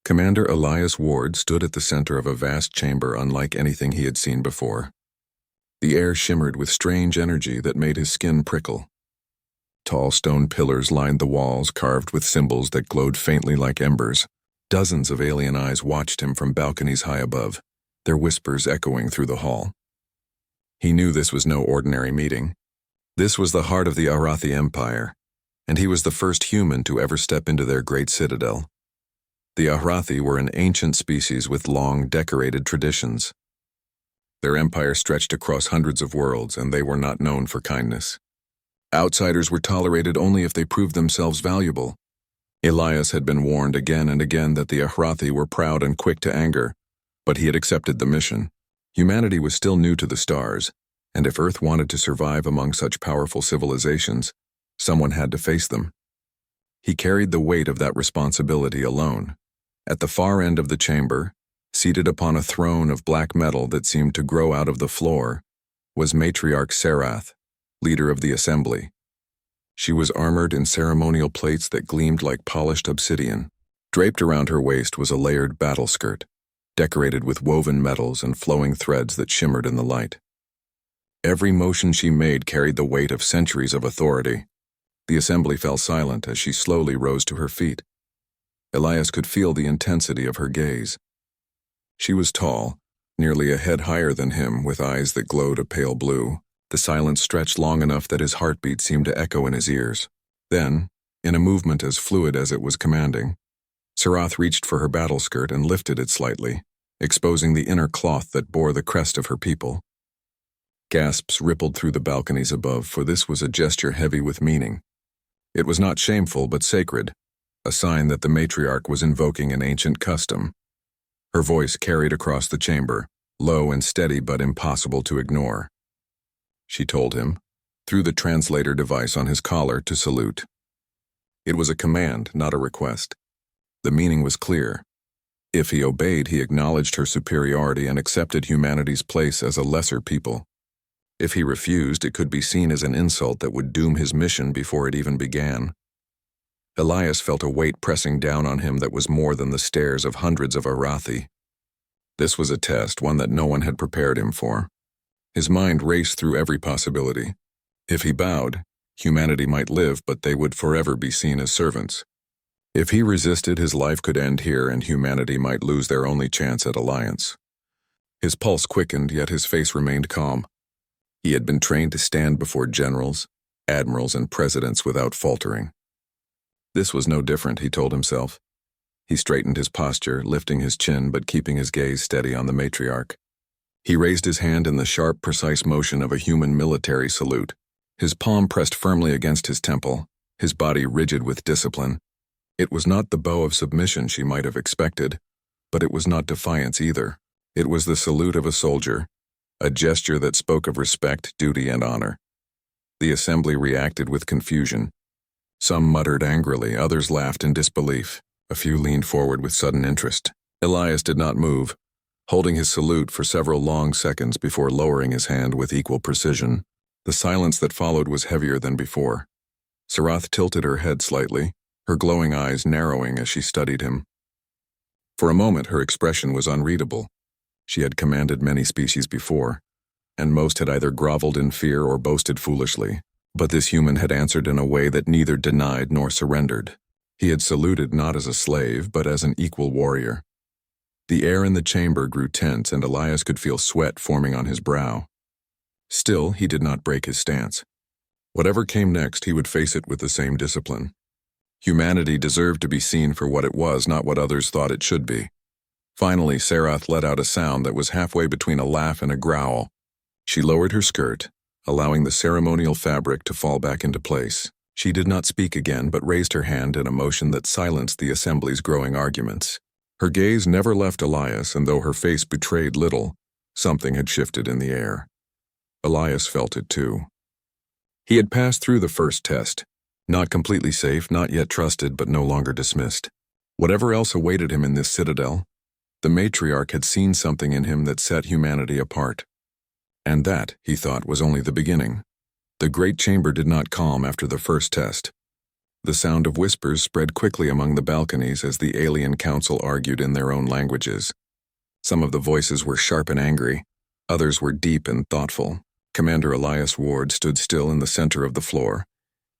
Commander Elias Ward stood at the center of a vast chamber unlike anything he had seen before. The air shimmered with strange energy that made his skin prickle. Tall stone pillars lined the walls, carved with symbols that glowed faintly like embers. Dozens of alien eyes watched him from balconies high above, their whispers echoing through the hall. He knew this was no ordinary meeting. This was the heart of the Arathi Empire, and he was the first human to ever step into their great citadel. The Arathi were an ancient species with long, decorated traditions. Their empire stretched across hundreds of worlds, and they were not known for kindness. Outsiders were tolerated only if they proved themselves valuable. Elias had been warned again and again that the Arathi were proud and quick to anger, but he had accepted the mission. Humanity was still new to the stars, and if Earth wanted to survive among such powerful civilizations, someone had to face them. He carried the weight of that responsibility alone. At the far end of the chamber, seated upon a throne of black metal that seemed to grow out of the floor, was Matriarch Sarath, leader of the assembly. She was armored in ceremonial plates that gleamed like polished obsidian. Draped around her waist was a layered battle skirt, decorated with woven metals and flowing threads that shimmered in the light. Every motion she made carried the weight of centuries of authority. The assembly fell silent as she slowly rose to her feet. Elias could feel the intensity of her gaze. She was tall, nearly a head higher than him, with eyes that glowed a pale blue. The silence stretched long enough that his heartbeat seemed to echo in his ears. Then, in a movement as fluid as it was commanding, Sarath reached for her battle skirt and lifted it slightly, exposing the inner cloth that bore the crest of her people. Gasps rippled through the balconies above, for this was a gesture heavy with meaning. It was not shameful but sacred, a sign that the matriarch was invoking an ancient custom. Her voice carried across the chamber, low and steady but impossible to ignore. She told him, through the translator device on his collar, to salute. It was a command, not a request. The meaning was clear. If he obeyed, he acknowledged her superiority and accepted humanity's place as a lesser people. If he refused, it could be seen as an insult that would doom his mission before it even began. Elias felt a weight pressing down on him that was more than the stares of hundreds of Arathi. This was a test, one that no one had prepared him for. His mind raced through every possibility. If he bowed, humanity might live, but they would forever be seen as servants. If he resisted, his life could end here and humanity might lose their only chance at alliance. His pulse quickened, yet his face remained calm. He had been trained to stand before generals, admirals, and presidents without faltering. This was no different, he told himself. He straightened his posture, lifting his chin but keeping his gaze steady on the matriarch. He raised his hand in the sharp, precise motion of a human military salute, his palm pressed firmly against his temple, his body rigid with discipline. It was not the bow of submission she might have expected, but it was not defiance either. It was the salute of a soldier, a gesture that spoke of respect, duty, and honor. The assembly reacted with confusion. Some muttered angrily, others laughed in disbelief. A few leaned forward with sudden interest. Elias did not move, holding his salute for several long seconds before lowering his hand with equal precision. The silence that followed was heavier than before. Sarath tilted her head slightly, her glowing eyes narrowing as she studied him. For a moment, her expression was unreadable. She had commanded many species before, and most had either groveled in fear or boasted foolishly. But this human had answered in a way that neither denied nor surrendered. He had saluted not as a slave, but as an equal warrior. The air in the chamber grew tense, and Elias could feel sweat forming on his brow. Still, he did not break his stance. Whatever came next, he would face it with the same discipline. Humanity deserved to be seen for what it was, not what others thought it should be. Finally, Sarath let out a sound that was halfway between a laugh and a growl. She lowered her skirt, allowing the ceremonial fabric to fall back into place. She did not speak again, but raised her hand in a motion that silenced the assembly's growing arguments. Her gaze never left Elias, and though her face betrayed little, something had shifted in the air. Elias felt it too. He had passed through the first test, not completely safe, not yet trusted, but no longer dismissed. Whatever else awaited him in this citadel, the matriarch had seen something in him that set humanity apart. And that, he thought, was only the beginning. The great chamber did not calm after the first test. The sound of whispers spread quickly among the balconies as the alien council argued in their own languages. Some of the voices were sharp and angry, others were deep and thoughtful. Commander Elias Ward stood still in the center of the floor,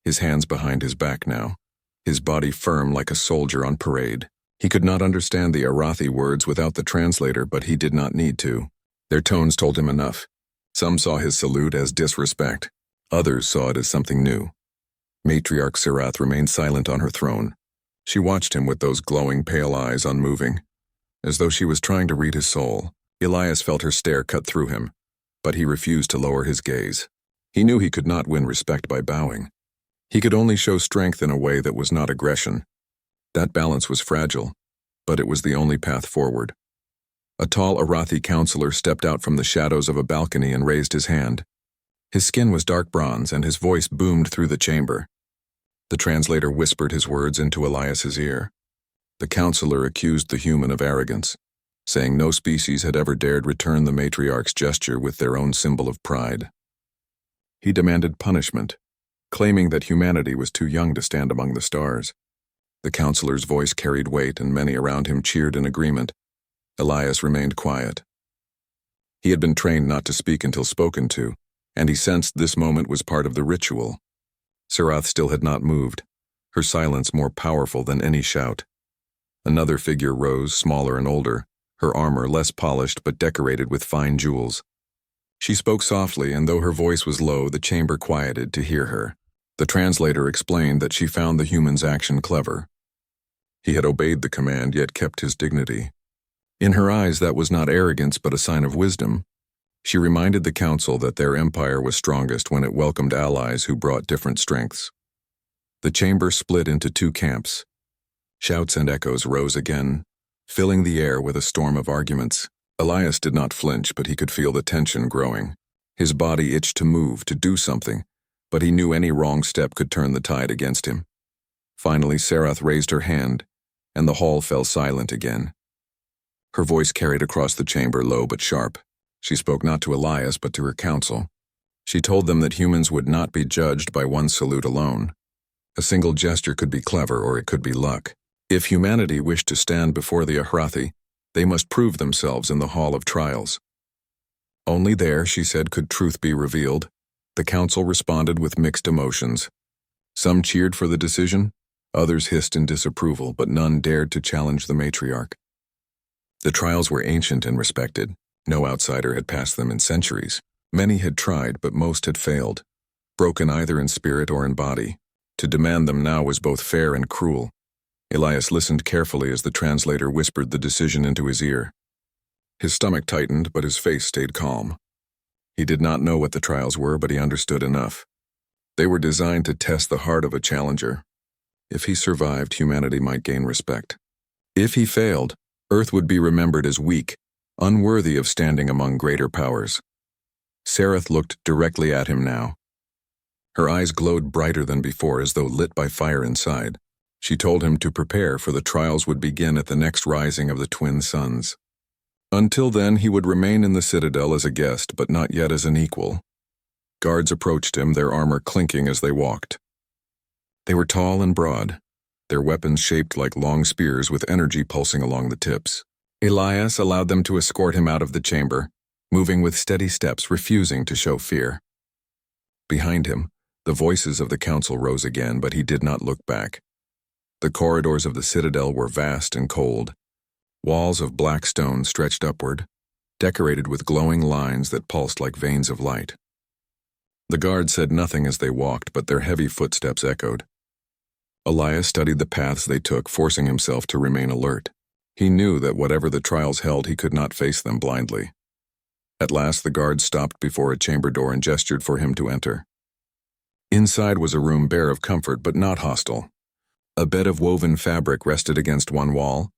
his hands behind his back now, his body firm like a soldier on parade. He could not understand the Arathi words without the translator, but he did not need to. Their tones told him enough. Some saw his salute as disrespect. Others saw it as something new. Matriarch Sirath remained silent on her throne. She watched him with those glowing pale eyes unmoving, as though she was trying to read his soul. Elias felt her stare cut through him, but he refused to lower his gaze. He knew he could not win respect by bowing. He could only show strength in a way that was not aggression. That balance was fragile, but it was the only path forward. A tall Arathi counselor stepped out from the shadows of a balcony and raised his hand. His skin was dark bronze and his voice boomed through the chamber. The translator whispered his words into Elias's ear. The counselor accused the human of arrogance, saying no species had ever dared return the matriarch's gesture with their own symbol of pride. He demanded punishment, claiming that humanity was too young to stand among the stars. The counselor's voice carried weight and many around him cheered in agreement. Elias remained quiet. He had been trained not to speak until spoken to, and he sensed this moment was part of the ritual. Sirath still had not moved, her silence more powerful than any shout. Another figure rose, smaller and older, her armor less polished but decorated with fine jewels. She spoke softly, and though her voice was low, the chamber quieted to hear her. The translator explained that she found the human's action clever. He had obeyed the command, yet kept his dignity. In her eyes, that was not arrogance but a sign of wisdom. She reminded the council that their empire was strongest when it welcomed allies who brought different strengths. The chamber split into two camps. Shouts and echoes rose again, filling the air with a storm of arguments. Elias did not flinch, but he could feel the tension growing. His body itched to move, to do something, but he knew any wrong step could turn the tide against him. Finally, Sarath raised her hand, and the hall fell silent again. Her voice carried across the chamber, low but sharp. She spoke not to Elias, but to her council. She told them that humans would not be judged by one salute alone. A single gesture could be clever, or it could be luck. If humanity wished to stand before the Arathi, they must prove themselves in the Hall of Trials. Only there, she said, could truth be revealed. The council responded with mixed emotions. Some cheered for the decision, others hissed in disapproval, but none dared to challenge the matriarch. The trials were ancient and respected. No outsider had passed them in centuries. Many had tried, but most had failed, broken either in spirit or in body. To demand them now was both fair and cruel. Elias listened carefully as the translator whispered the decision into his ear. His stomach tightened, but his face stayed calm. He did not know what the trials were, but he understood enough. They were designed to test the heart of a challenger. If he survived, humanity might gain respect. If he failed, Earth would be remembered as weak, unworthy of standing among greater powers. Sarath looked directly at him now. Her eyes glowed brighter than before, as though lit by fire inside. She told him to prepare, for the trials would begin at the next rising of the twin suns. Until then, he would remain in the citadel as a guest, but not yet as an equal. Guards approached him, their armor clinking as they walked. They were tall and broad, their weapons shaped like long spears with energy pulsing along the tips. Elias allowed them to escort him out of the chamber, moving with steady steps, refusing to show fear. Behind him, the voices of the council rose again, but he did not look back. The corridors of the citadel were vast and cold. Walls of black stone stretched upward, decorated with glowing lines that pulsed like veins of light. The guards said nothing as they walked, but their heavy footsteps echoed. Elias studied the paths they took, forcing himself to remain alert. He knew that whatever the trials held, he could not face them blindly. At last, the guards stopped before a chamber door and gestured for him to enter. Inside was a room bare of comfort, but not hostile. A bed of woven fabric rested against one wall,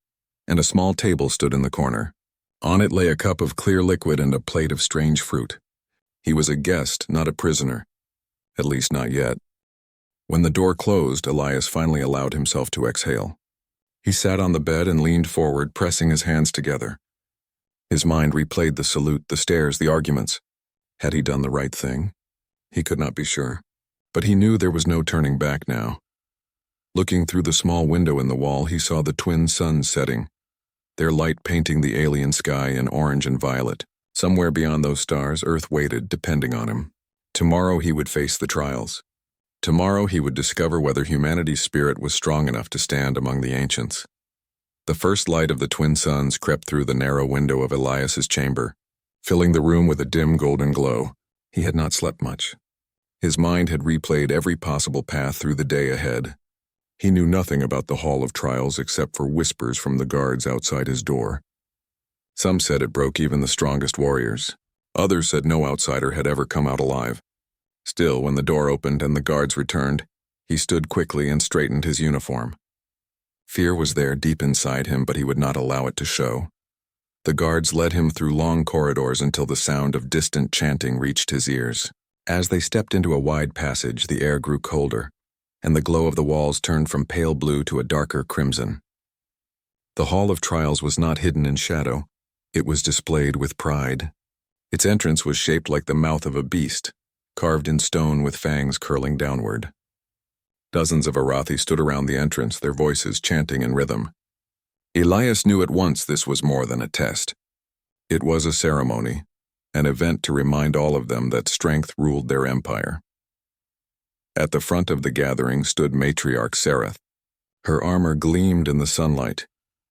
and a small table stood in the corner. On it lay a cup of clear liquid and a plate of strange fruit. He was a guest, not a prisoner. At least not yet. When the door closed, Elias finally allowed himself to exhale. He sat on the bed and leaned forward, pressing his hands together. His mind replayed the salute, the stares, the arguments. Had he done the right thing? He could not be sure, but he knew there was no turning back now. Looking through the small window in the wall, he saw the twin suns setting, their light painting the alien sky in orange and violet. Somewhere beyond those stars, Earth waited, depending on him. Tomorrow he would face the trials. Tomorrow he would discover whether humanity's spirit was strong enough to stand among the ancients. The first light of the twin suns crept through the narrow window of Elias's chamber, filling the room with a dim golden glow. He had not slept much. His mind had replayed every possible path through the day ahead. He knew nothing about the Hall of Trials except for whispers from the guards outside his door. Some said it broke even the strongest warriors. Others said no outsider had ever come out alive. Still, when the door opened and the guards returned, he stood quickly and straightened his uniform. Fear was there deep inside him, but he would not allow it to show. The guards led him through long corridors until the sound of distant chanting reached his ears. As they stepped into a wide passage, the air grew colder, and the glow of the walls turned from pale blue to a darker crimson. The Hall of Trials was not hidden in shadow. It was displayed with pride. Its entrance was shaped like the mouth of a beast, carved in stone with fangs curling downward. Dozens of Arathi stood around the entrance, their voices chanting in rhythm. Elias knew at once this was more than a test. It was a ceremony, an event to remind all of them that strength ruled their empire. At the front of the gathering stood matriarch Sereth. Her armor gleamed in the sunlight,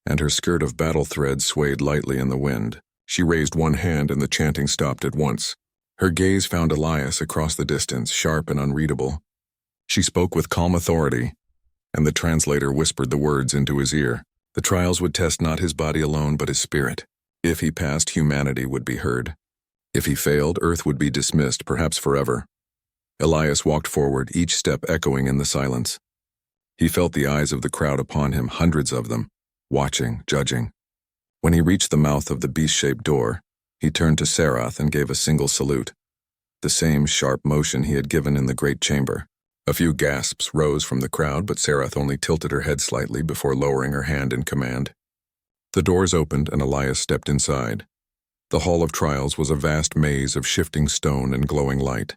and her skirt of battle thread swayed lightly in the wind. She raised one hand and the chanting stopped at once. Her gaze found Elias across the distance, sharp and unreadable. She spoke with calm authority, and the translator whispered the words into his ear. The trials would test not his body alone but his spirit. If he passed, humanity would be heard. If he failed, Earth would be dismissed, perhaps forever. Elias walked forward, each step echoing in the silence. He felt the eyes of the crowd upon him, hundreds of them, watching, judging. When he reached the mouth of the beast-shaped door, he turned to Serath and gave a single salute, the same sharp motion he had given in the great chamber. A few gasps rose from the crowd, but Serath only tilted her head slightly before lowering her hand in command. The doors opened and Elias stepped inside. The Hall of Trials was a vast maze of shifting stone and glowing light.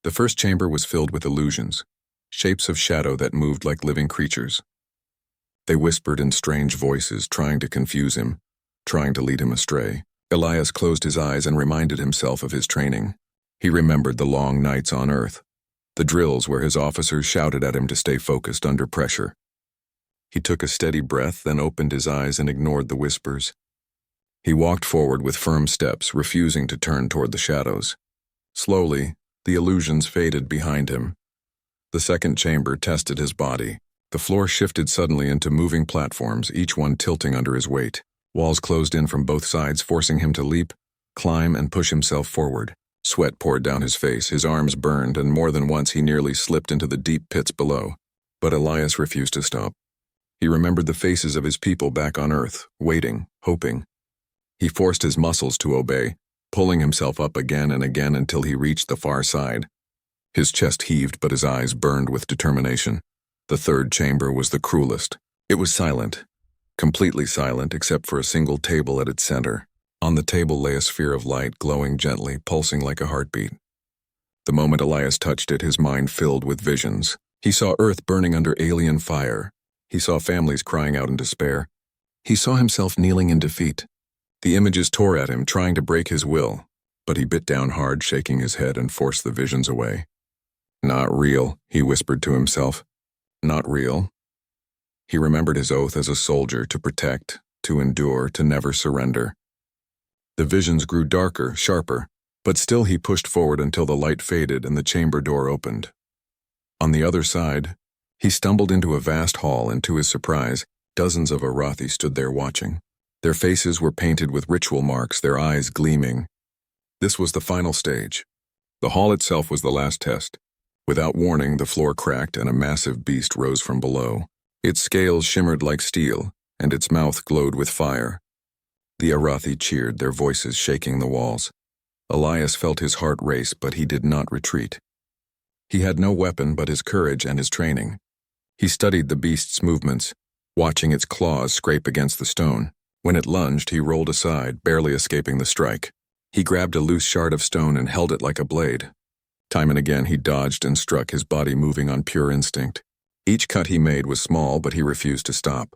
The first chamber was filled with illusions, shapes of shadow that moved like living creatures. They whispered in strange voices, trying to confuse him, trying to lead him astray. Elias closed his eyes and reminded himself of his training. He remembered the long nights on Earth, the drills where his officers shouted at him to stay focused under pressure. He took a steady breath, then opened his eyes and ignored the whispers. He walked forward with firm steps, refusing to turn toward the shadows. Slowly, the illusions faded behind him. The second chamber tested his body. The floor shifted suddenly into moving platforms, each one tilting under his weight. Walls closed in from both sides, forcing him to leap, climb, and push himself forward. Sweat poured down his face, his arms burned, and more than once he nearly slipped into the deep pits below. But Elias refused to stop. He remembered the faces of his people back on Earth, waiting, hoping. He forced his muscles to obey, pulling himself up again and again until he reached the far side. His chest heaved, but his eyes burned with determination. The third chamber was the cruelest. It was silent, completely silent except for a single table at its center. On the table lay a sphere of light, glowing gently, pulsing like a heartbeat. The moment Elias touched it, his mind filled with visions. He saw Earth burning under alien fire. He saw families crying out in despair. He saw himself kneeling in defeat. The images tore at him, trying to break his will, but he bit down hard, shaking his head, and forced the visions away. Not real, he whispered to himself. Not real. He remembered his oath as a soldier to protect, to endure, to never surrender. The visions grew darker, sharper, but still he pushed forward until the light faded and the chamber door opened. On the other side, he stumbled into a vast hall, and to his surprise, dozens of Arathi stood there watching. Their faces were painted with ritual marks, their eyes gleaming. This was the final stage. The hall itself was the last test. Without warning, the floor cracked and a massive beast rose from below. Its scales shimmered like steel, and its mouth glowed with fire. The Arathi cheered, their voices shaking the walls. Elias felt his heart race, but he did not retreat. He had no weapon but his courage and his training. He studied the beast's movements, watching its claws scrape against the stone. When it lunged, he rolled aside, barely escaping the strike. He grabbed a loose shard of stone and held it like a blade. Time and again he dodged and struck, his body moving on pure instinct. Each cut he made was small, but he refused to stop.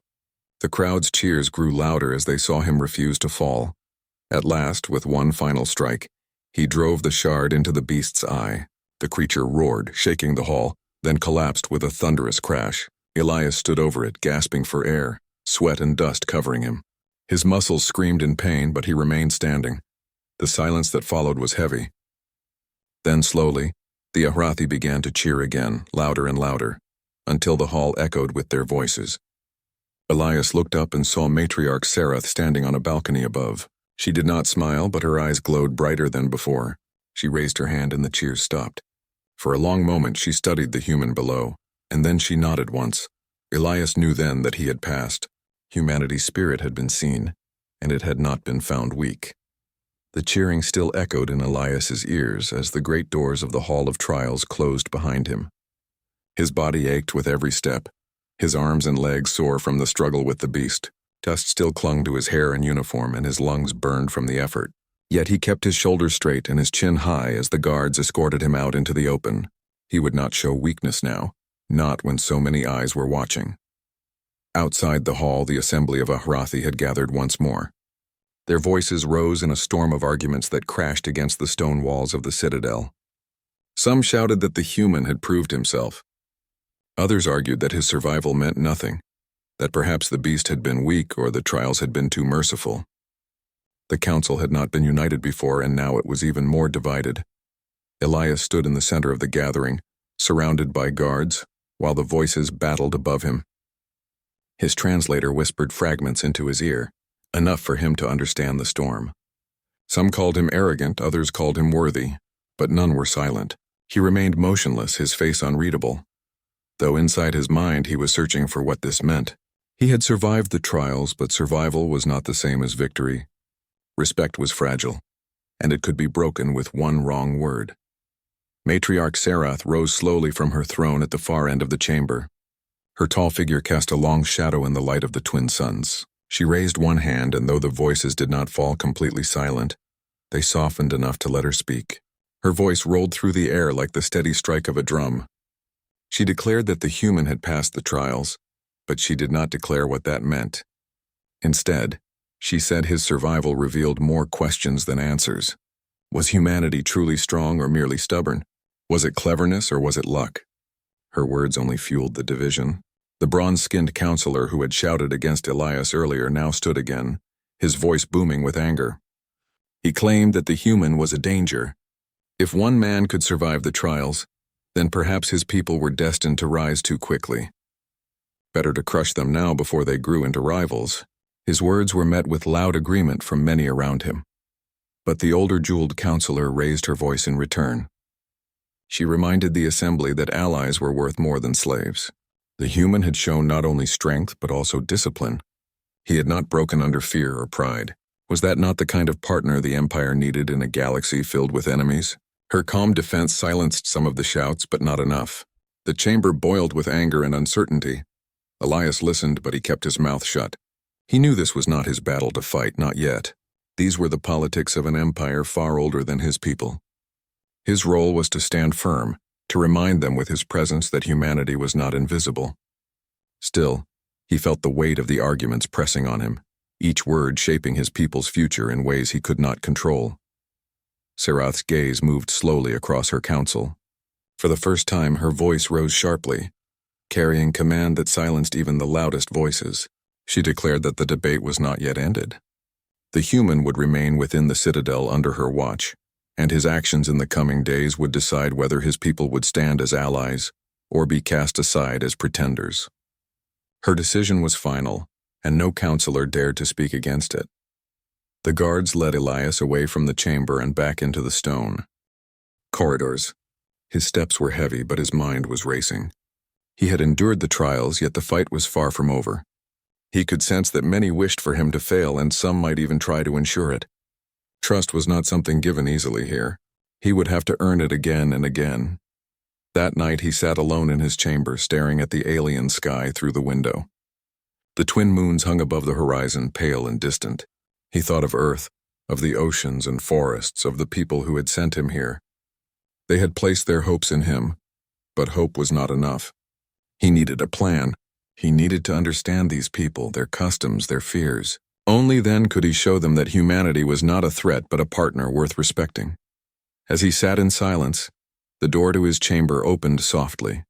The crowd's cheers grew louder as they saw him refuse to fall. At last, with one final strike, he drove the shard into the beast's eye. The creature roared, shaking the hall, then collapsed with a thunderous crash. Elias stood over it, gasping for air, sweat and dust covering him. His muscles screamed in pain, but he remained standing. The silence that followed was heavy. Then slowly, the Ahrathi began to cheer again, louder and louder, until the hall echoed with their voices. Elias looked up and saw Matriarch Sarath standing on a balcony above. She did not smile, but her eyes glowed brighter than before. She raised her hand and the cheers stopped. For a long moment she studied the human below, and then she nodded once. Elias knew then that he had passed. Humanity's spirit had been seen, and it had not been found weak. The cheering still echoed in Elias's ears as the great doors of the Hall of Trials closed behind him. His body ached with every step, his arms and legs sore from the struggle with the beast. Dust still clung to his hair and uniform, and his lungs burned from the effort. Yet he kept his shoulders straight and his chin high as the guards escorted him out into the open. He would not show weakness now, not when so many eyes were watching. Outside the hall, the assembly of Ahrathi had gathered once more. Their voices rose in a storm of arguments that crashed against the stone walls of the citadel. Some shouted that the human had proved himself. Others argued that his survival meant nothing, that perhaps the beast had been weak or the trials had been too merciful. The council had not been united before, and now it was even more divided. Elias stood in the center of the gathering, surrounded by guards, while the voices battled above him. His translator whispered fragments into his ear, enough for him to understand the storm. Some called him arrogant, others called him worthy, but none were silent. He remained motionless, his face unreadable, though inside his mind he was searching for what this meant. He had survived the trials, but survival was not the same as victory. Respect was fragile, and it could be broken with one wrong word. Matriarch Sarath rose slowly from her throne at the far end of the chamber. Her tall figure cast a long shadow in the light of the twin suns. She raised one hand, and though the voices did not fall completely silent, they softened enough to let her speak. Her voice rolled through the air like the steady strike of a drum. She declared that the human had passed the trials, but she did not declare what that meant. Instead, she said his survival revealed more questions than answers. Was humanity truly strong or merely stubborn? Was it cleverness or was it luck? Her words only fueled the division. The bronze-skinned counselor who had shouted against Elias earlier now stood again, his voice booming with anger. He claimed that the human was a danger. If one man could survive the trials, then perhaps his people were destined to rise too quickly. Better to crush them now before they grew into rivals. His words were met with loud agreement from many around him. But the older jeweled counselor raised her voice in return. She reminded the assembly that allies were worth more than slaves. The human had shown not only strength but also discipline. He had not broken under fear or pride. Was that not the kind of partner the Empire needed in a galaxy filled with enemies? Her calm defense silenced some of the shouts, but not enough. The chamber boiled with anger and uncertainty. Elias listened, but he kept his mouth shut. He knew this was not his battle to fight, not yet. These were the politics of an empire far older than his people. His role was to stand firm, to remind them with his presence that humanity was not invisible. Still, he felt the weight of the arguments pressing on him, each word shaping his people's future in ways he could not control. Sarath's gaze moved slowly across her council. For the first time, her voice rose sharply, carrying command that silenced even the loudest voices. She declared that the debate was not yet ended. The human would remain within the citadel under her watch, and his actions in the coming days would decide whether his people would stand as allies or be cast aside as pretenders. Her decision was final, and no counselor dared to speak against it. The guards led Elias away from the chamber and back into the stone corridors. His steps were heavy, but his mind was racing. He had endured the trials, yet the fight was far from over. He could sense that many wished for him to fail, and some might even try to ensure it. Trust was not something given easily here. He would have to earn it again and again. That night he sat alone in his chamber, staring at the alien sky through the window. The twin moons hung above the horizon, pale and distant. He thought of Earth, of the oceans and forests, of the people who had sent him here. They had placed their hopes in him, but hope was not enough. He needed a plan. He needed to understand these people, their customs, their fears. Only then could he show them that humanity was not a threat but a partner worth respecting. As he sat in silence, the door to his chamber opened softly.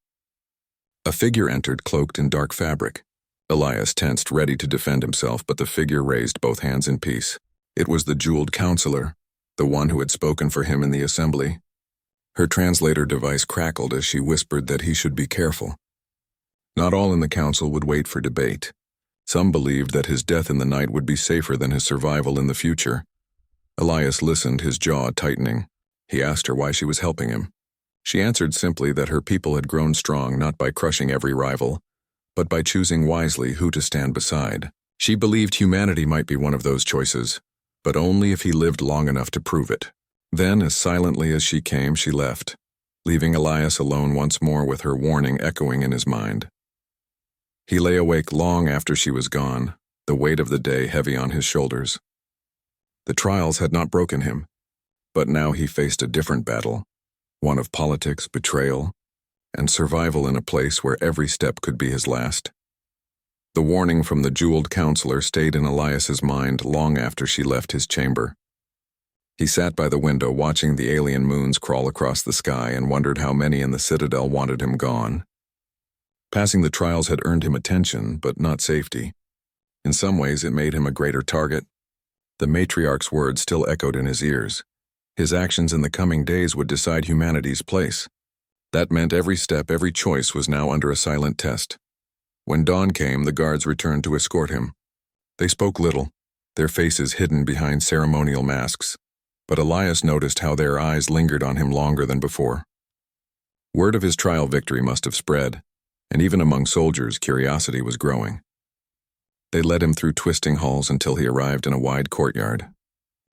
A figure entered, cloaked in dark fabric. Elias tensed, ready to defend himself, but the figure raised both hands in peace. It was the jeweled counselor, the one who had spoken for him in the assembly. Her translator device crackled as she whispered that he should be careful. Not all in the council would wait for debate. Some believed that his death in the night would be safer than his survival in the future. Elias listened, his jaw tightening. He asked her why she was helping him. She answered simply that her people had grown strong not by crushing every rival, but by choosing wisely who to stand beside. She believed humanity might be one of those choices, but only if he lived long enough to prove it. Then, as silently as she came, she left, leaving Elias alone once more with her warning echoing in his mind. He lay awake long after she was gone, the weight of the day heavy on his shoulders. The trials had not broken him, but now he faced a different battle, one of politics, betrayal, and survival in a place where every step could be his last. The warning from the jeweled counselor stayed in Elias's mind long after she left his chamber. He sat by the window watching the alien moons crawl across the sky and wondered how many in the citadel wanted him gone. Passing the trials had earned him attention, but not safety. In some ways, it made him a greater target. The matriarch's words still echoed in his ears. His actions in the coming days would decide humanity's place. That meant every step, every choice was now under a silent test. When dawn came, the guards returned to escort him. They spoke little, their faces hidden behind ceremonial masks, but Elias noticed how their eyes lingered on him longer than before. Word of his trial victory must have spread, and even among soldiers, curiosity was growing. They led him through twisting halls until he arrived in a wide courtyard.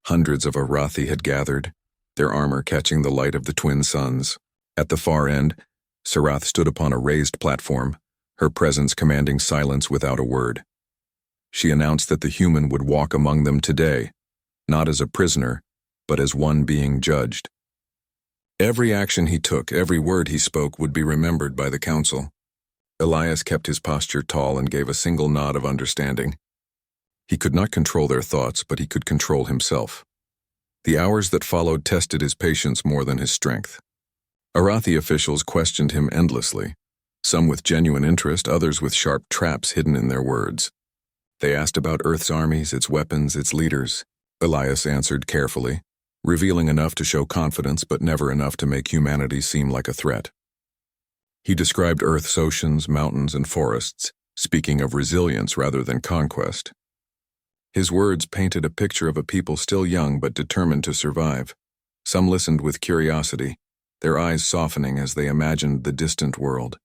Hundreds of Arathi had gathered, their armor catching the light of the twin suns. At the far end, Sarath stood upon a raised platform, her presence commanding silence without a word. She announced that the human would walk among them today, not as a prisoner, but as one being judged. Every action he took, every word he spoke would be remembered by the council. Elias kept his posture tall and gave a single nod of understanding. He could not control their thoughts, but he could control himself. The hours that followed tested his patience more than his strength. Arathi officials questioned him endlessly, some with genuine interest, others with sharp traps hidden in their words. They asked about Earth's armies, its weapons, its leaders. Elias answered carefully, revealing enough to show confidence but never enough to make humanity seem like a threat. He described Earth's oceans, mountains, and forests, speaking of resilience rather than conquest. His words painted a picture of a people still young but determined to survive. Some listened with curiosity, their eyes softening as they imagined the distant world.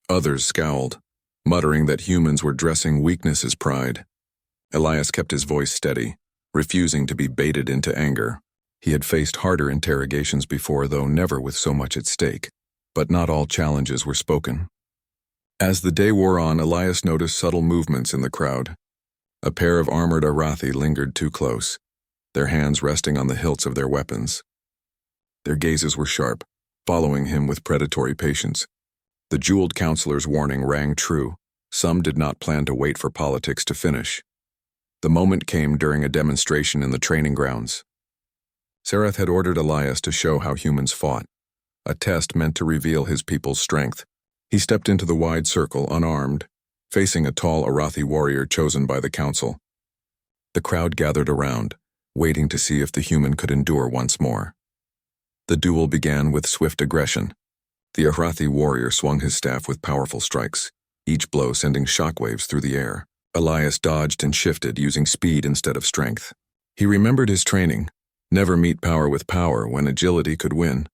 Others scowled, muttering that humans were dressing weakness as pride. Elias kept his voice steady, refusing to be baited into anger. He had faced harder interrogations before, though never with so much at stake. But not all challenges were spoken. As the day wore on, Elias noticed subtle movements in the crowd. A pair of armored Arathi lingered too close, their hands resting on the hilts of their weapons. Their gazes were sharp, following him with predatory patience. The jeweled counselor's warning rang true. Some did not plan to wait for politics to finish. The moment came during a demonstration in the training grounds. Sarath had ordered Elias to show how humans fought, a test meant to reveal his people's strength. He stepped into the wide circle, unarmed, facing a tall Arathi warrior chosen by the council. The crowd gathered around, waiting to see if the human could endure once more. The duel began with swift aggression. The Arathi warrior swung his staff with powerful strikes, each blow sending shockwaves through the air. Elias dodged and shifted, using speed instead of strength. He remembered his training, never meet power with power when agility could win.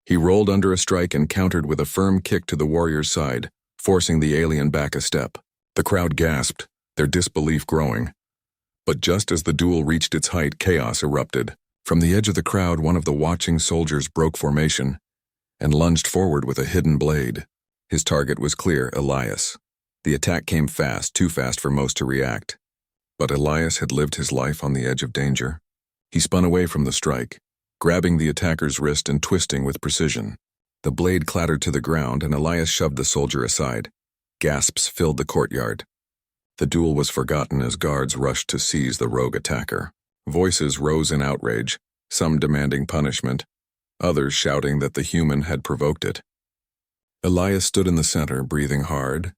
He rolled under a strike and countered with a firm kick to the warrior's side, forcing the alien back a step. The crowd gasped, their disbelief growing. But just as the duel reached its height, chaos erupted. From the edge of the crowd, one of the watching soldiers broke formation and lunged forward with a hidden blade. His target was clear, Elias. The attack came fast, too fast for most to react. But Elias had lived his life on the edge of danger. He spun away from the strike, grabbing the attacker's wrist and twisting with precision. The blade clattered to the ground, and Elias shoved the soldier aside. Gasps filled the courtyard. The duel was forgotten as guards rushed to seize the rogue attacker. Voices rose in outrage, some demanding punishment, others shouting that the human had provoked it. Elias stood in the center, breathing hard,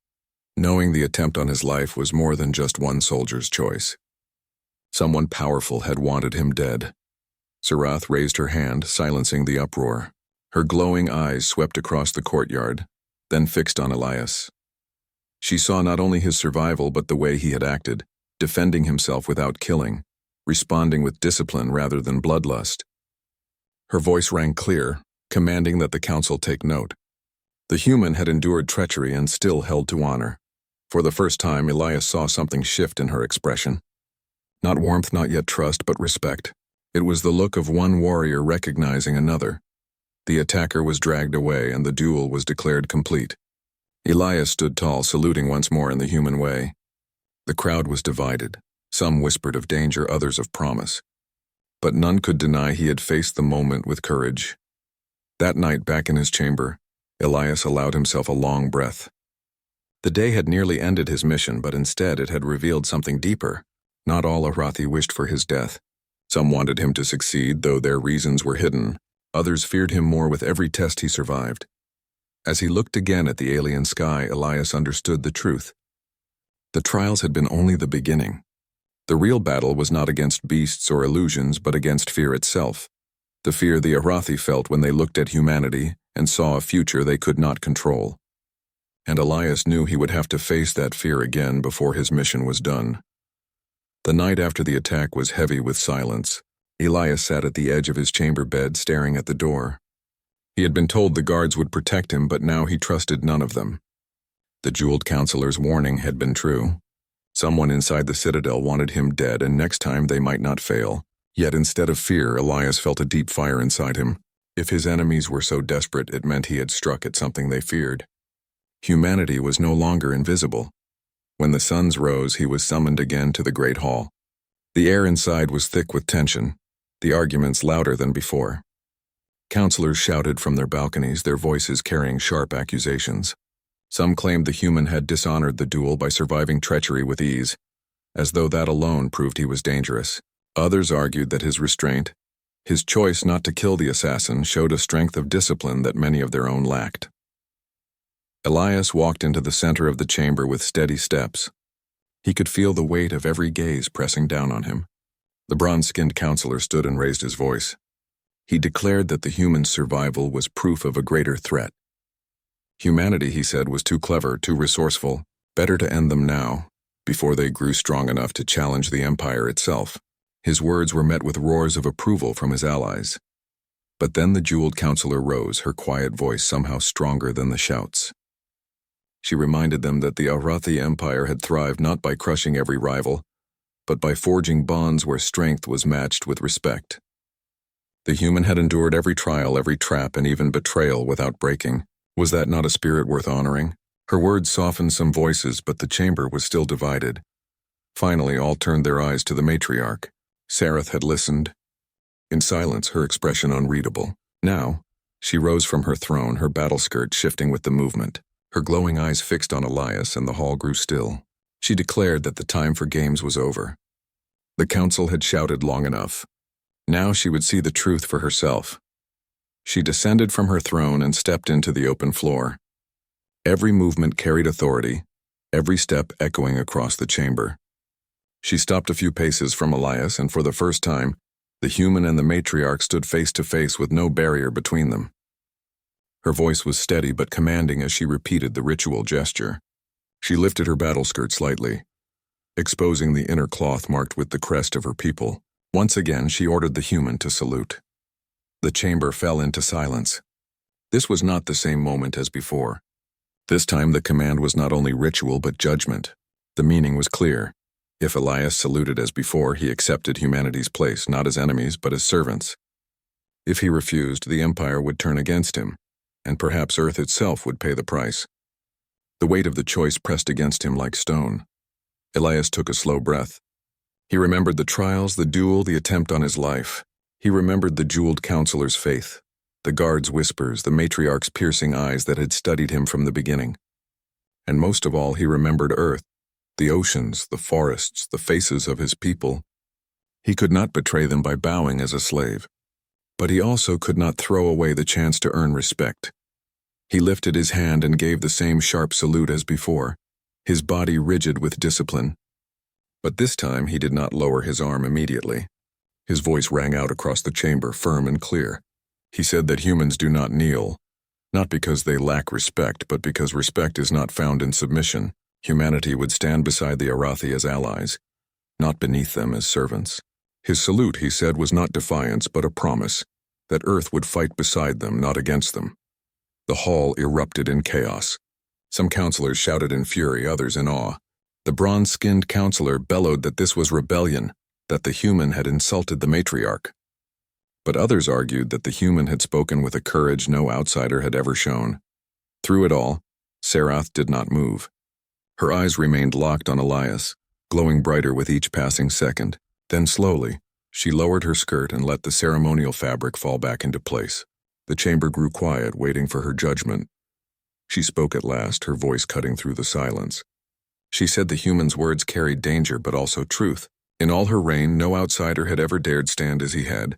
knowing the attempt on his life was more than just one soldier's choice. Someone powerful had wanted him dead. Sarath raised her hand, silencing the uproar. Her glowing eyes swept across the courtyard, then fixed on Elias. She saw not only his survival but the way he had acted, defending himself without killing, responding with discipline rather than bloodlust. Her voice rang clear, commanding that the council take note. The human had endured treachery and still held to honor. For the first time, Elias saw something shift in her expression. Not warmth, not yet trust, but respect. It was the look of one warrior recognizing another. The attacker was dragged away and the duel was declared complete. Elias stood tall, saluting once more in the human way. The crowd was divided. Some whispered of danger, others of promise. But none could deny he had faced the moment with courage. That night, back in his chamber, Elias allowed himself a long breath. The day had nearly ended his mission, but instead it had revealed something deeper. Not all Arathi wished for his death. Some wanted him to succeed, though their reasons were hidden. Others feared him more with every test he survived. As he looked again at the alien sky, Elias understood the truth. The trials had been only the beginning. The real battle was not against beasts or illusions, but against fear itself. The fear the Arathi felt when they looked at humanity and saw a future they could not control. And Elias knew he would have to face that fear again before his mission was done. The night after the attack was heavy with silence. Elias sat at the edge of his chamber bed, staring at the door. He had been told the guards would protect him, but now he trusted none of them. The jeweled counselor's warning had been true. Someone inside the citadel wanted him dead, and next time they might not fail. Yet instead of fear, Elias felt a deep fire inside him. If his enemies were so desperate, it meant he had struck at something they feared. Humanity was no longer invisible. When the suns rose, he was summoned again to the great hall. The air inside was thick with tension, the arguments louder than before. Counselors shouted from their balconies, their voices carrying sharp accusations. Some claimed the human had dishonored the duel by surviving treachery with ease, as though that alone proved he was dangerous. Others argued that his restraint, his choice not to kill the assassin, showed a strength of discipline that many of their own lacked. Elias walked into the center of the chamber with steady steps. He could feel the weight of every gaze pressing down on him. The bronze-skinned counselor stood and raised his voice. He declared that the human's survival was proof of a greater threat. Humanity, he said, was too clever, too resourceful. Better to end them now, before they grew strong enough to challenge the empire itself. His words were met with roars of approval from his allies. But then the jeweled counselor rose, her quiet voice somehow stronger than the shouts. She reminded them that the Arathi Empire had thrived not by crushing every rival, but by forging bonds where strength was matched with respect. The human had endured every trial, every trap, and even betrayal without breaking. Was that not a spirit worth honoring? Her words softened some voices, but the chamber was still divided. Finally, all turned their eyes to the matriarch. Sarath had listened. In silence, her expression unreadable. Now, she rose from her throne, her battle skirt shifting with the movement. Her glowing eyes fixed on Elias, and the hall grew still. She declared that the time for games was over. The council had shouted long enough. Now she would see the truth for herself. She descended from her throne and stepped into the open floor. Every movement carried authority, every step echoing across the chamber. She stopped a few paces from Elias, and for the first time, the human and the matriarch stood face to face with no barrier between them. Her voice was steady but commanding as she repeated the ritual gesture. She lifted her battle skirt slightly, exposing the inner cloth marked with the crest of her people. Once again, she ordered the human to salute. The chamber fell into silence. This was not the same moment as before. This time the command was not only ritual but judgment. The meaning was clear. If Elias saluted as before, he accepted humanity's place, not as enemies but as servants. If he refused, the empire would turn against him, and perhaps Earth itself would pay the price. The weight of the choice pressed against him like stone. Elias took a slow breath. He remembered the trials, the duel, the attempt on his life. He remembered the jeweled counselor's faith. The guard's whispers, the matriarch's piercing eyes that had studied him from the beginning. And most of all, he remembered Earth, the oceans, the forests, the faces of his people. He could not betray them by bowing as a slave. But he also could not throw away the chance to earn respect. He lifted his hand and gave the same sharp salute as before, his body rigid with discipline. But this time he did not lower his arm immediately. His voice rang out across the chamber, firm and clear. He said that humans do not kneel, not because they lack respect, but because respect is not found in submission. Humanity would stand beside the Arathi as allies, not beneath them as servants. His salute, he said, was not defiance, but a promise that Earth would fight beside them, not against them. The hall erupted in chaos. Some counselors shouted in fury, others in awe. The bronze-skinned counselor bellowed that this was rebellion, that the human had insulted the matriarch. But others argued that the human had spoken with a courage no outsider had ever shown. Through it all, Serath did not move. Her eyes remained locked on Elias, glowing brighter with each passing second. Then slowly, she lowered her skirt and let the ceremonial fabric fall back into place. The chamber grew quiet, waiting for her judgment. She spoke at last, her voice cutting through the silence. She said the human's words carried danger but also truth. In all her reign, no outsider had ever dared stand as he had,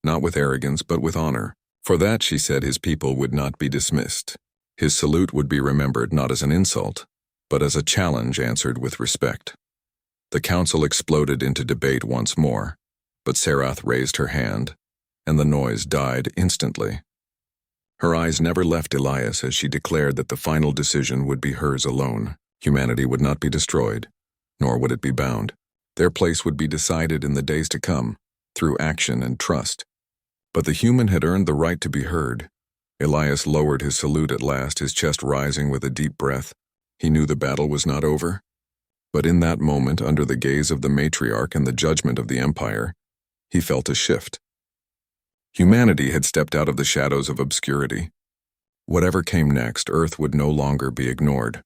not with arrogance but with honor. For that, she said, his people would not be dismissed. His salute would be remembered not as an insult, but as a challenge answered with respect. The council exploded into debate once more, but Serath raised her hand, and the noise died instantly. Her eyes never left Elias as she declared that the final decision would be hers alone. Humanity would not be destroyed, nor would it be bound. Their place would be decided in the days to come, through action and trust. But the human had earned the right to be heard. Elias lowered his salute at last, his chest rising with a deep breath. He knew the battle was not over. But in that moment, under the gaze of the matriarch and the judgment of the empire, he felt a shift. Humanity had stepped out of the shadows of obscurity. Whatever came next, Earth would no longer be ignored.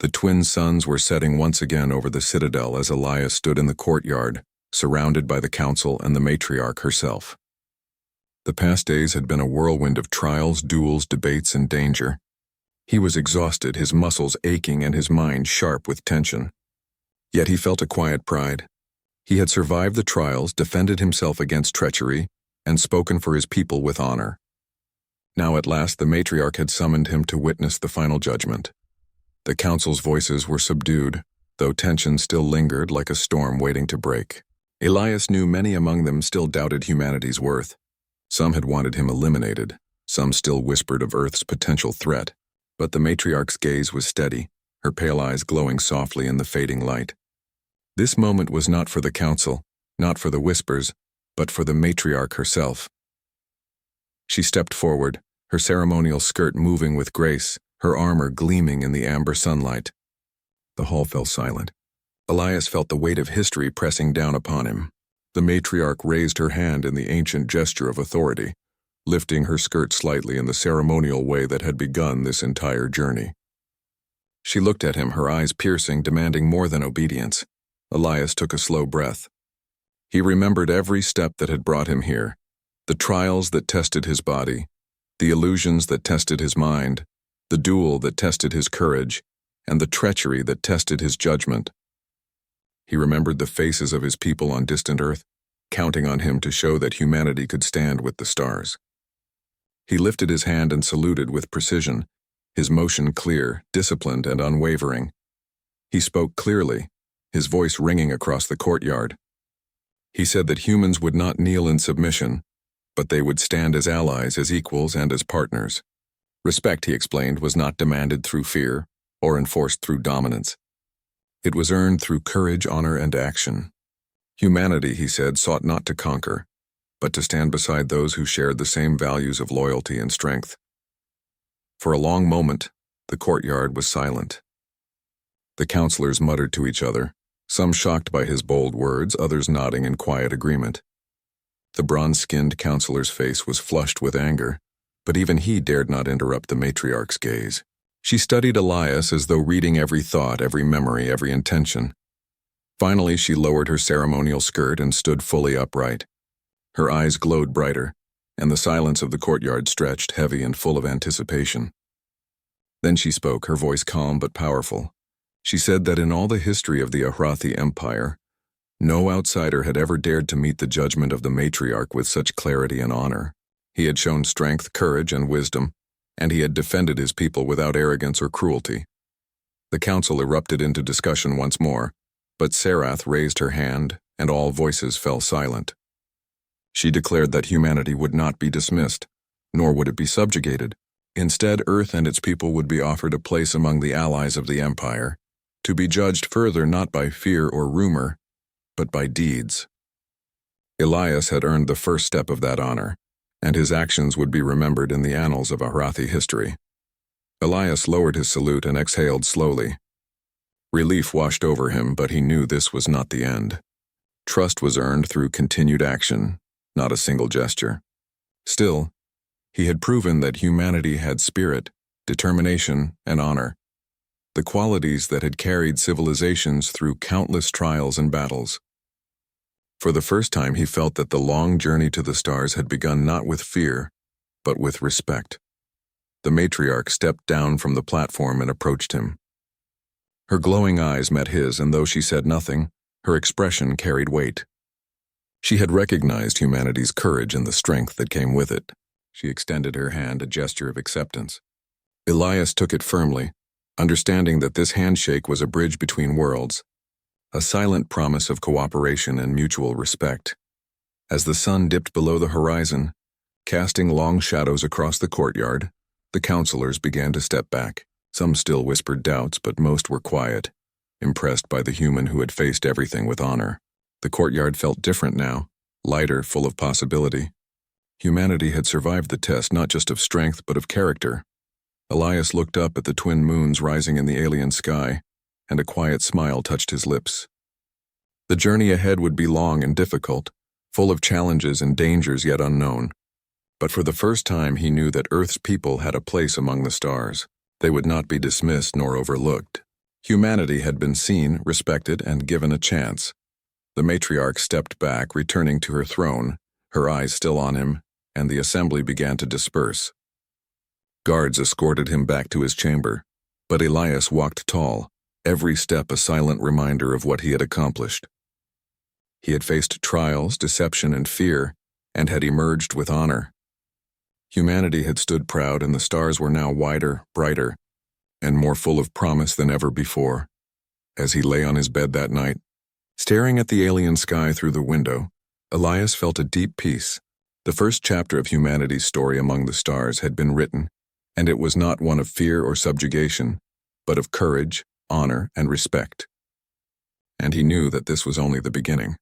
The twin suns were setting once again over the citadel as Elias stood in the courtyard, surrounded by the council and the matriarch herself. The past days had been a whirlwind of trials, duels, debates, and danger. He was exhausted, his muscles aching and his mind sharp with tension. Yet he felt a quiet pride. He had survived the trials, defended himself against treachery, and spoken for his people with honor. Now at last the matriarch had summoned him to witness the final judgment. The council's voices were subdued, though tension still lingered like a storm waiting to break. Elias knew many among them still doubted humanity's worth. Some had wanted him eliminated, some still whispered of Earth's potential threat. But the matriarch's gaze was steady, her pale eyes glowing softly in the fading light. This moment was not for the council, not for the whispers, but for the matriarch herself. She stepped forward, her ceremonial skirt moving with grace, her armor gleaming in the amber sunlight. The hall fell silent. Elias felt the weight of history pressing down upon him. The matriarch raised her hand in the ancient gesture of authority, lifting her skirt slightly in the ceremonial way that had begun this entire journey. She looked at him, her eyes piercing, demanding more than obedience. Elias took a slow breath. He remembered every step that had brought him here, the trials that tested his body, the illusions that tested his mind, the duel that tested his courage, and the treachery that tested his judgment. He remembered the faces of his people on distant Earth, counting on him to show that humanity could stand with the stars. He lifted his hand and saluted with precision, his motion clear, disciplined, and unwavering. He spoke clearly, his voice ringing across the courtyard. He said that humans would not kneel in submission, but they would stand as allies, as equals, and as partners. Respect, he explained, was not demanded through fear or enforced through dominance. It was earned through courage, honor, and action. Humanity, he said, sought not to conquer, but to stand beside those who shared the same values of loyalty and strength. For a long moment, the courtyard was silent. The counselors muttered to each other, some shocked by his bold words, others nodding in quiet agreement. The bronze-skinned counselor's face was flushed with anger, but even he dared not interrupt the matriarch's gaze. She studied Elias as though reading every thought, every memory, every intention. Finally, she lowered her ceremonial skirt and stood fully upright. Her eyes glowed brighter, and the silence of the courtyard stretched, heavy and full of anticipation. Then she spoke, her voice calm but powerful. She said that in all the history of the Ahrathi Empire, no outsider had ever dared to meet the judgment of the matriarch with such clarity and honor. He had shown strength, courage, and wisdom, and he had defended his people without arrogance or cruelty. The council erupted into discussion once more, but Sarath raised her hand, and all voices fell silent. She declared that humanity would not be dismissed, nor would it be subjugated. Instead, Earth and its people would be offered a place among the allies of the Empire, to be judged further not by fear or rumor, but by deeds. Elias had earned the first step of that honor, and his actions would be remembered in the annals of Ahrathi history. Elias lowered his salute and exhaled slowly. Relief washed over him, but he knew this was not the end. Trust was earned through continued action, not a single gesture. Still, he had proven that humanity had spirit, determination, and honor, the qualities that had carried civilizations through countless trials and battles. For the first time, he felt that the long journey to the stars had begun not with fear, but with respect. The matriarch stepped down from the platform and approached him. Her glowing eyes met his, and though she said nothing, her expression carried weight. She had recognized humanity's courage and the strength that came with it. She extended her hand, a gesture of acceptance. Elias took it firmly, understanding that this handshake was a bridge between worlds, a silent promise of cooperation and mutual respect. As the sun dipped below the horizon, casting long shadows across the courtyard, the counselors began to step back. Some still whispered doubts, but most were quiet, impressed by the human who had faced everything with honor. The courtyard felt different now, lighter, full of possibility. Humanity had survived the test not just of strength but of character. Elias looked up at the twin moons rising in the alien sky, and a quiet smile touched his lips. The journey ahead would be long and difficult, full of challenges and dangers yet unknown. But for the first time he knew that Earth's people had a place among the stars. They would not be dismissed nor overlooked. Humanity had been seen, respected, and given a chance. The matriarch stepped back, returning to her throne, her eyes still on him, and the assembly began to disperse. Guards escorted him back to his chamber, but Elias walked tall, every step a silent reminder of what he had accomplished. He had faced trials, deception, and fear, and had emerged with honor. Humanity had stood proud, and the stars were now wider, brighter, and more full of promise than ever before. As he lay on his bed that night, staring at the alien sky through the window, Elias felt a deep peace. The first chapter of humanity's story among the stars had been written, and it was not one of fear or subjugation, but of courage, honor, and respect. And he knew that this was only the beginning.